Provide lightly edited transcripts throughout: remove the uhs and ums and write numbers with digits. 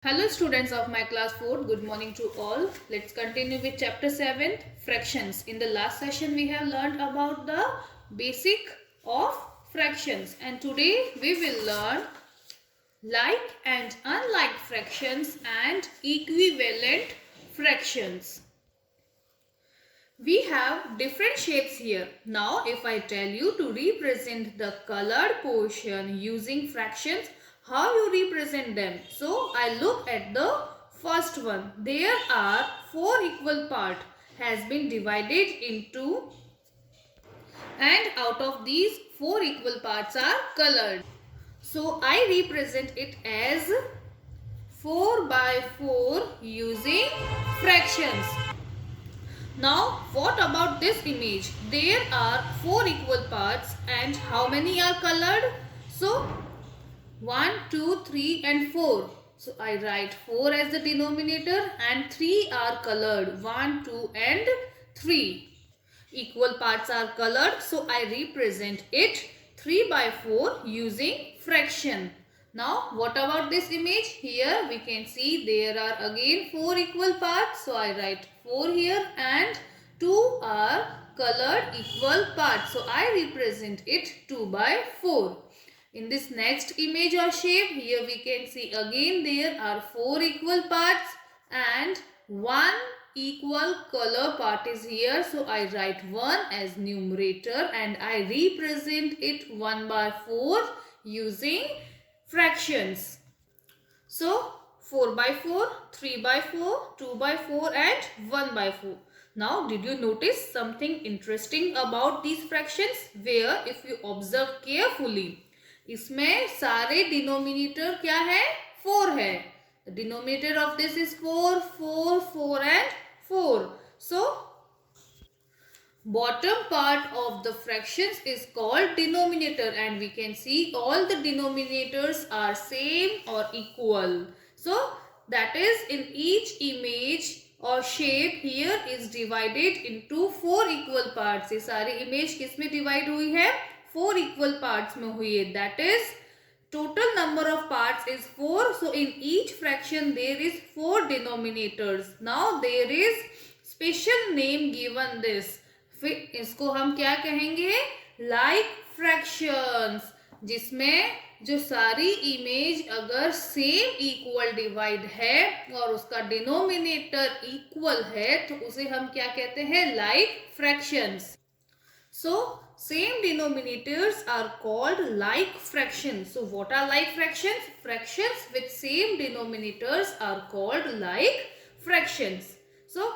Hello students of my class 4, good morning to all. Let's continue with chapter 7, fractions. In the last session we have learned about the basic of fractions and today we will learn like and unlike fractions and equivalent fractions. We have different shapes here. Now if I tell you to represent the colored portion using fractions, how you represent them? So I look at the first one. There are 4 equal parts has been divided into, and out of these 4 equal parts are colored. So I represent it as 4 by 4 using fractions. Now what about this image? There are 4 equal parts and how many are colored? So 1, 2, 3 and 4. So I write 4 as the denominator and 3 are colored. 1, 2 and 3. Equal parts are colored. So I represent it 3 by 4 using fraction. Now what about this image? Here we can see there are again 4 equal parts. So I write 4 here and 2 are colored equal parts. So I represent it 2 by 4. In this next image or shape, here we can see again there are 4 equal parts and 1 equal color part is here. So I write 1 as numerator and I represent it 1 by 4 using fractions. So 4 by 4, 3 by 4, 2 by 4 and 1 by 4. Now did you notice something interesting about these fractions? Where if you observe carefully, इसमें सारे denominator क्या है? 4 है. The denominator of this is 4, 4, 4 and 4. So, bottom part of the fractions is called denominator and we can see all the denominators are same or equal. So, that is in each image or shape here is divided into 4 equal parts. ये सारी image किस में divide हुई है? 4 equal parts में हुई है. That is total number of parts is 4. So in each fraction there is 4 denominators. Now there is special name given this. फिर इसको हम क्या कहेंगे? Like fractions. जिसमें जो सारी इमेज अगर सेम इक्वल डिवाइड है और उसका डिनोमिनेटर इक्वल है तो उसे हम क्या कहते हैं? Like fractions. So same denominators are called like fractions. So what are like fractions? Fractions with same denominators are called like fractions. So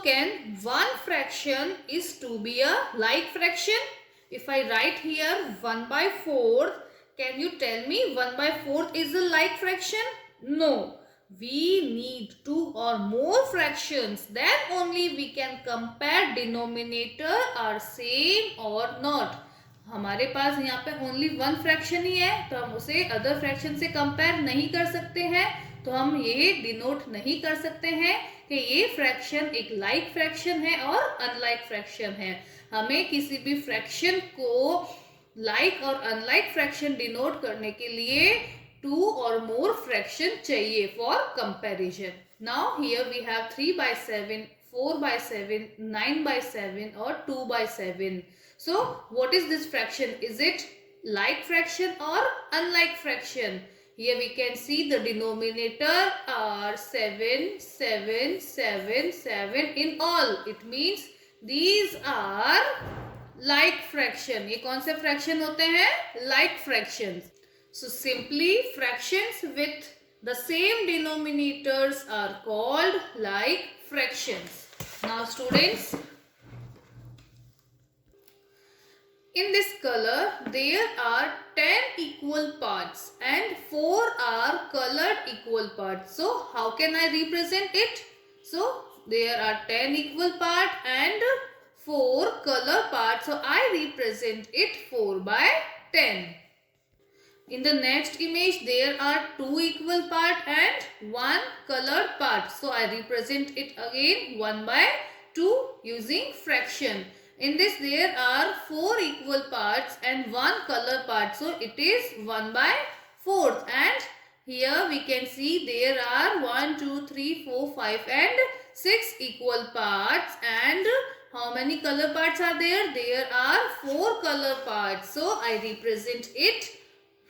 can one fraction is to be a like fraction? If I write here 1 by 4, can you tell me 1 by 4 is a like fraction? No. We need 2 or more fractions. Then only we can compare denominator are same or not. हमारे पास यहाँ पे only 1 fraction ही है तो हम उसे other fraction से compare नहीं कर सकते हैं. तो हम ये डिनोट नहीं कर सकते हैं कि ये फ्रैक्शन एक लाइक फ्रैक्शन है और अनलाइक फ्रैक्शन है. हमें किसी भी फ्रैक्शन को लाइक और अनलाइक फ्रैक्शन डिनोट करने के लिए 2 or more fraction चाहिए for comparison. Now here we have 3 by 7, 4 by 7, 9 by 7 or 2 by 7. So what is this fraction? Is it like fraction or unlike fraction? Here we can see the denominator are 7, 7, 7, 7 in all. It means these are like fraction. ये कौन से fraction होते हैं? Like fractions. So simply fractions with the same denominators are called like fractions. Now students, in this color there are 10 equal parts and 4 are colored equal parts. So how can I represent it? So there are 10 equal parts and 4 color parts. So I represent it 4 by 10. In the next image there are 2 equal parts and 1 colored part. So I represent it again 1 by 2 using fraction. In this there are 4 equal parts and 1 color part. So it is 1 by fourth. And here we can see there are 1, 2, 3, 4, 5 and 6 equal parts. And how many color parts are there? There are 4 color parts. So I represent it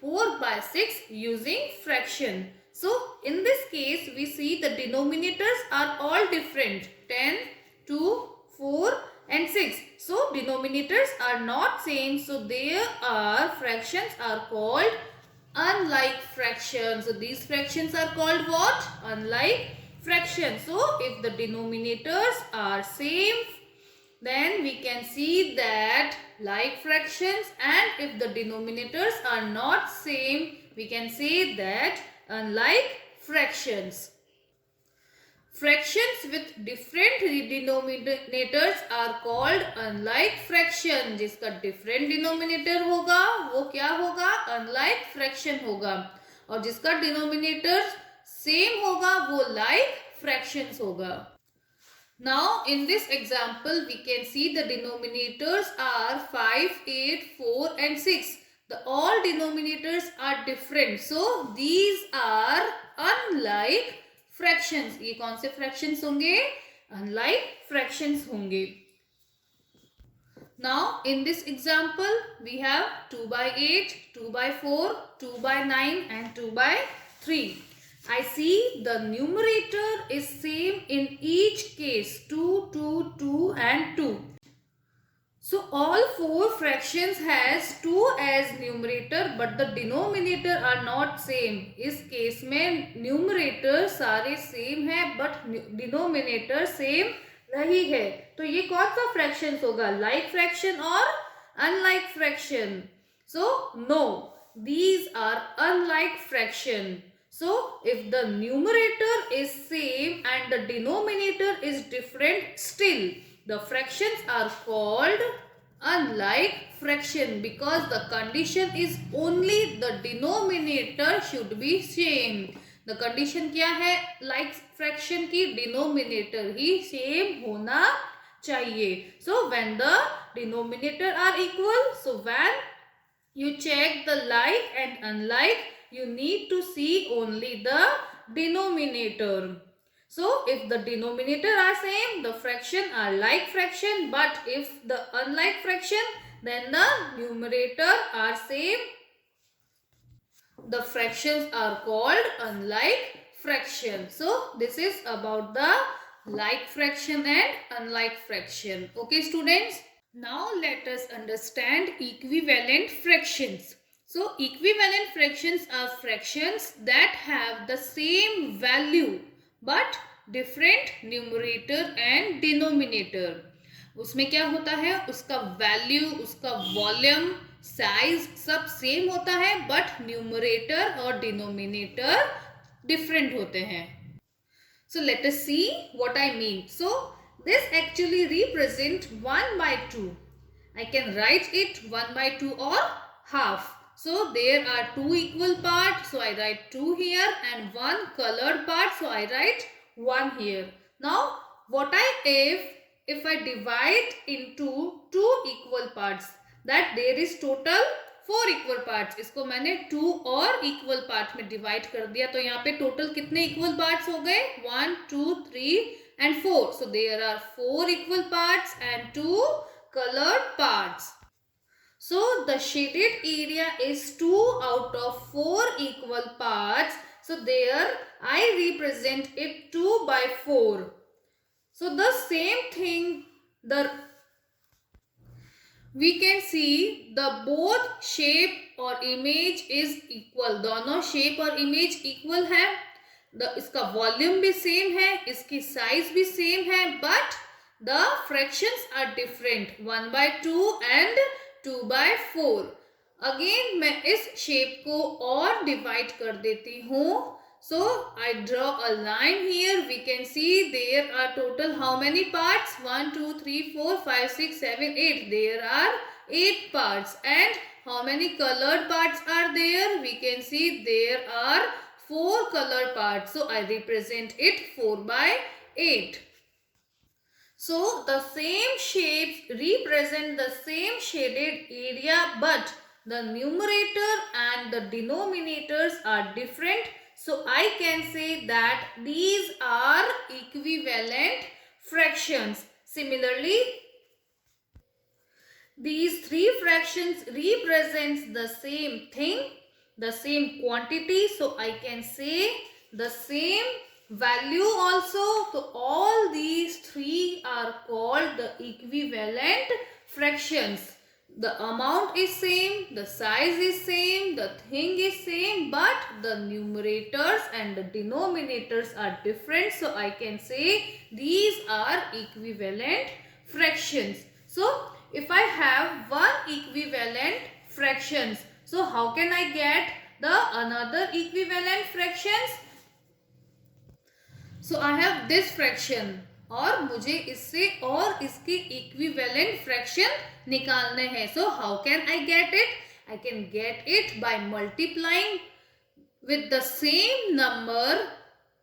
4 by 6 using fraction. So in this case we see the denominators are all different, 10, 2, 4 and 6. So denominators are not same. So there are fractions are called unlike fractions. So these fractions are called what? Unlike fractions. So if the denominators are same, then we can see that like fractions, and if the denominators are not same, we can say that unlike fractions. Fractions with different denominators are called unlike fraction. जिसका different denominator होगा वो क्या होगा? Unlike fraction होगा. और जिसका denominator same होगा वो like fractions होगा. Now in this example we can see the denominators are 5, 8, 4 and 6. The all denominators are different. So these are unlike fractions. ये कौन से fractions होंगे? Unlike fractions होंगे. Now in this example we have 2 by 8, 2 by 4, 2 by 9 and 2 by 3. I see the numerator is same in each case, 2, 2, 2 and 2. So all 4 fractions has 2 as numerator but the denominator are not same. इस case में numerator सारे same है but denominator same नहीं है. तो ये कौन सा fractions होगा? Like fraction or unlike fraction? So no, these are unlike fraction. So if the numerator is same and the denominator is different, still the fractions are called unlike fraction because the condition is only the denominator should be same. The condition क्या है like fraction की? Denominator ही same होना चाहिए. So when the denominator are equal, so when you check the like and unlike, you need to see only the denominator. So if the denominator are same, the fraction are like fraction, but if the unlike fraction, then the numerator are same. The fractions are called unlike fraction. So this is about the like fraction and unlike fraction. Okay students? Now let us understand equivalent fractions. So equivalent fractions are fractions that have the same value but different numerator and denominator. उसमें क्या होता है? उसका value, उसका volume, size सब same होता है but numerator और डिनोमिनेटर डिफरेंट होते हैं. So let us see what I mean. So this actually represent 1 by 2. I can write it 1 by 2 or half. So there are 2 equal parts. So I write 2 here and 1 colored part. So I write 1 here. Now what if I divide into 2 equal parts, that there is total 4 equal parts. इसको मैंने 2 और equal part में divide कर दिया. तो यहाँ पे total कितने equal parts हो गए? 1, 2, 3 and 4. So there are 4 equal parts and 2 colored parts. So the shaded area is 2 out of 4 equal parts. So there I represent it 2 by 4. So the same thing, we can see the both shape or image is equal. दोनों shape और image equal है. इसका volume भी same है, इसकी size भी same है, but the fractions are different. 1 by 2 and 2 by 4. Again मैं इस shape को और divide कर देती हूँ. So I draw a line here. We can see there are total how many parts? 1, 2, 3, 4, 5, 6, 7, 8. There are 8 parts. And how many colored parts are there? We can see there are 4 colored parts. So I represent it 4 by 8. So the same shapes represent the same shaded area, but the numerator and the denominators are different. So I can say that these are equivalent fractions. Similarly, these three fractions represents the same thing, the same quantity. So I can say the same value also. So all these three are called the equivalent fractions. The amount is same, the size is same, the thing is same, but the numerators and the denominators are different. So I can say these are equivalent fractions. So if I have one equivalent fractions, so how can I get the another equivalent fractions? So I have this fraction और मुझे इससे और इसके equivalent fraction निकालने हैं. So how can I get it? I can get it by multiplying with the same number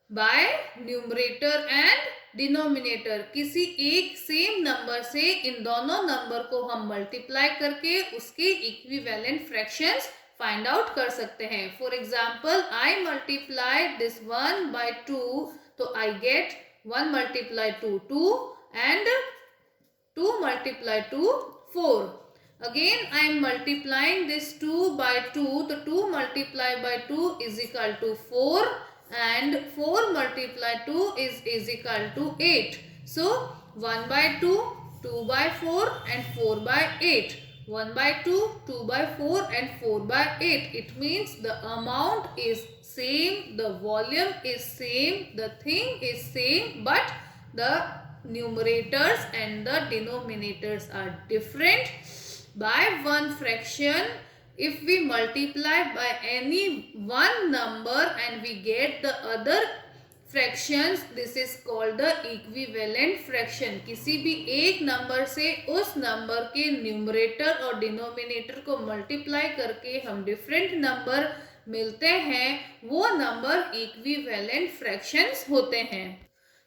by numerator and denominator. किसी एक same number से इन दोनों नंबर को हम मल्टीप्लाई करके उसके इक्विवेलेंट फ्रैक्शंस फाइंड आउट कर सकते हैं. For example, I multiply this 1 by 2, तो I get 1 multiplied to 2 and 2 multiplied to 4. Again I am multiplying this 2 by 2, so 2 multiplied by 2 is equal to 4 and 4 multiplied 2 is equal to 8. So 1 by 2, 2 by 4 and 4 by 8. 1 by 2, 2 by 4 and 4 by 8. It means the amount is same, the volume is same, the thing is same, but the numerators and the denominators are different. By one fraction, if we multiply by any one number and we get the other fractions, this is called the equivalent fraction. किसी भी एक number से उस number के numerator और denominator को multiply करके हम डिफरेंट नंबर मिलते हैं, वो नंबर इक्विवेलेंट फ्रैक्शंस होते हैं.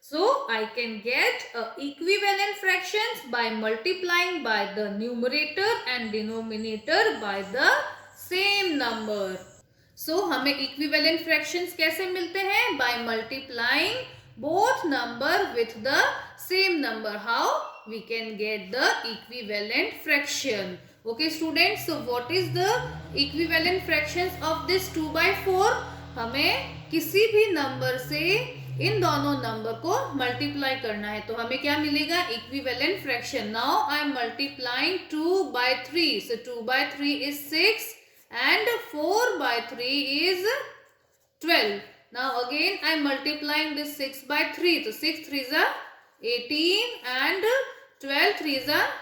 So I can get equivalent fractions by multiplying by the numerator and denominator by the same number. So हमें equivalent fractions कैसे मिलते हैं? By multiplying both number with the same number. How we can get the equivalent fraction? Okay students, so what is the equivalent fractions of this 2 by 4? हमें किसी भी number से इन दोनों number को मल्टीप्लाई करना है, तो हमें क्या मिलेगा? Equivalent fraction. Now I am multiplying 2 by 3. So 2 by 3 is 6 and 4 by 3 is 12. Now again I am multiplying this 6 by 3. So 6 3s are 18 and 12 3s are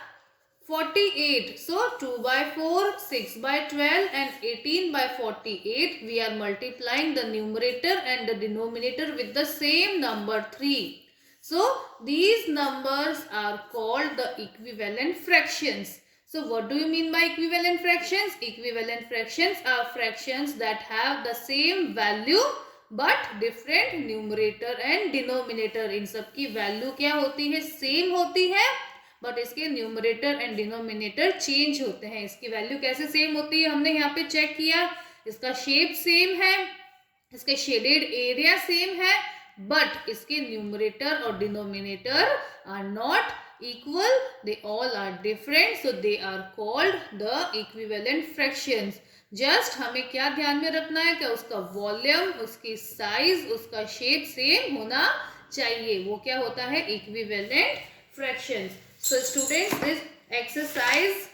48. So 2 by 4, 6 by 12 and 18 by 48. We are multiplying the numerator and the denominator with the same number 3. So these numbers are called the equivalent fractions. So what do you mean by equivalent fractions? Equivalent fractions are fractions that have the same value but different numerator and denominator. इन सब की value क्या होती है? Same होती है, but इसके numerator and denominator change होते हैं. इसकी वैल्यू कैसे सेम होती है? हमने यहाँ पे चेक किया. इसका शेप सेम है, इसके शेडेड एरिया सेम है, बट इसके न्यूमरेटर और denominator are not equal. They all are different. So they are called the equivalent fractions. Just हमें क्या ध्यान में रखना है कि उसका वॉल्यूम, उसकी साइज, उसका शेप सेम होना चाहिए. वो क्या होता है? Equivalent fractions. So students, this exercise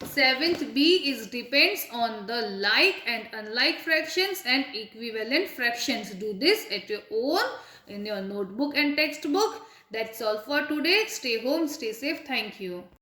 7th B is depends on the like and unlike fractions and equivalent fractions. Do this at your own in your notebook and textbook. That's all for today. Stay home, stay safe. Thank you.